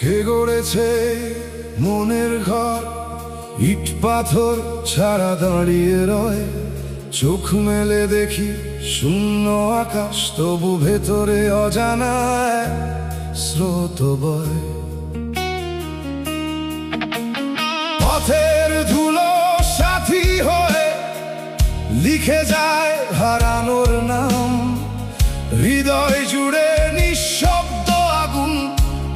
কে গড়েছে মনের ঘর, ইট পাথর ছাড়া দাঁড়িয়ে রয়। চোখ মেলে দেখি শূন্য আকাশ, তবু ভেতরে অজানা স্রোত বয়। পথের ধুলো সাথী হয়ে লিখে যায় হারানোর নাম। হৃদয় জুড়ে নিঃশব্দ আগুন,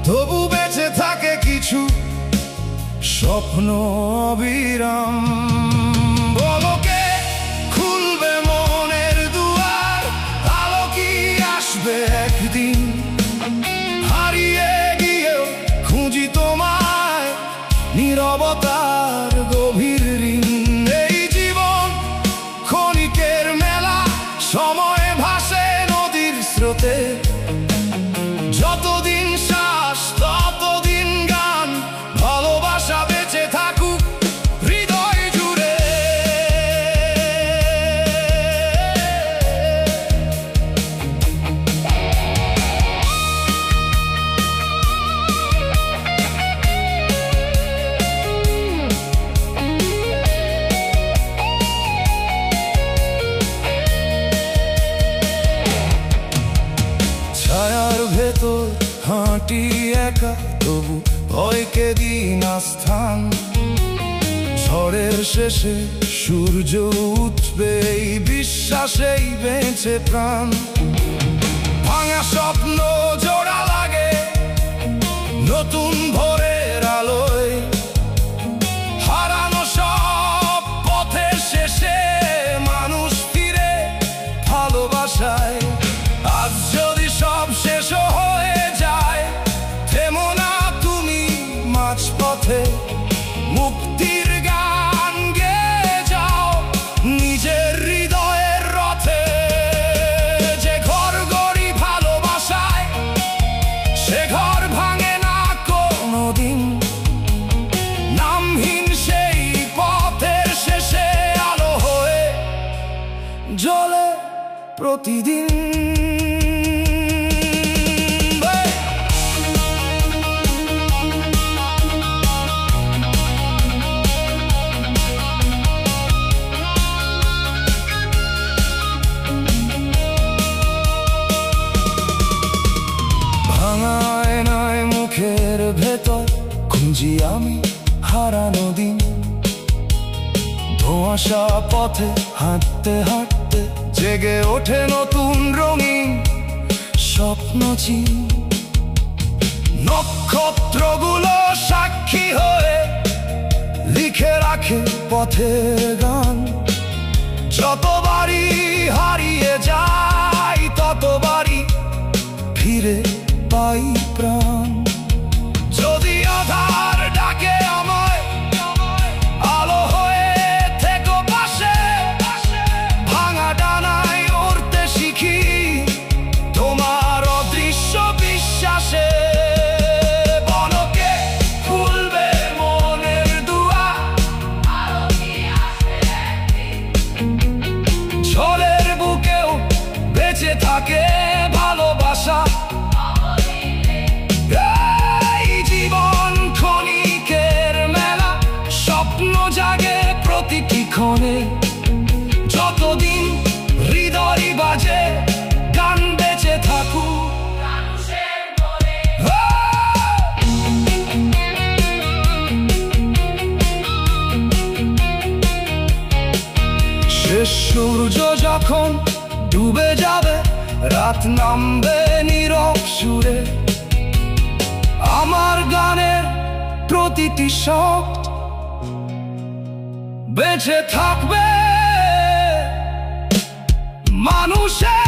তবু বেঁচে থাকে কিছু স্বপ্ন অবিরাম। বলো কে খুলবে মনের দুয়ার, আলো কি আসবে একদিন? হারিয়ে গিয়েও খুঁজি তোমায়, নীরবতার গভীর ঋণ। এই জীবন ক্ষণিকের মেলা, সময় ভাসে নদীর স্রোতে। যতদিন শ্বাস ততদিন গান, ভালোবাসা বেঁচে থাকুক হৃদয় জুড়ে। ছায়ার ভেতর হাঁটি একা, তবু ভয়কে দিই না স্থান। ঝড়ের শেষে সূর্য উঠবে, এই বিশ্বাসেই বেঁচে প্রাণ। ভাঙা স্বপ্ন জোড়া লাগে নতুন ভোরের আলোয়। হারানো সব পথের শেষে মানুষ ফিরে ভালোবাসায়। আজ যদি সব শেষ হয়ে যায়, থেমো না তুমি মাঝপথে। মুক্তির গান গেয়ে যাও নিজের হৃদয়ের রথে। যে ঘর গড়ি ভালোবাসায়, সে ঘর ভাঙে না কোনোদিন। নামহীন সেই পথের শেষে আলো হয়ে জ্বলে প্রতিদিন। ভাঙায় নয় মুখের ভেতর খুঁজি আমি হারানো দিন। ধোঁয়াশা পথে হাঁটতে হাঁটতে জেগে ওঠে নতুন রঙিন স্বপ্ন চিন। নক্ষত্রগুলো সাক্ষী হয়ে লিখে রাখে পথের গান। যতবারই হারিয়ে যাই, ততবারই ফিরে পাই প্রাণ। যদি আধার ডাকে আমায়, আলো হয়ে থেকো পাশে। ভাঙা ডানায় উড়তে শিখি তোমার অদৃশ্য বিশ্বাসে। বনকে খুলবে মনের দুয়ার, ঝড়ের বুকেও বেঁচে থাকে ভালোবাসা। এই জীবন ক্ষণিকের মেলা, স্বপ্ন জাগে প্রতিটি ক্ষণে। যতদিন হৃদয় বাজে, গান বেঁচে থাকুক। সূর্য যখন ডুবে যাবে, রাত নামবে নীরব সুরে, আমার গানের প্রতিটি শব্দ বেঁচে থাকবে মানুষের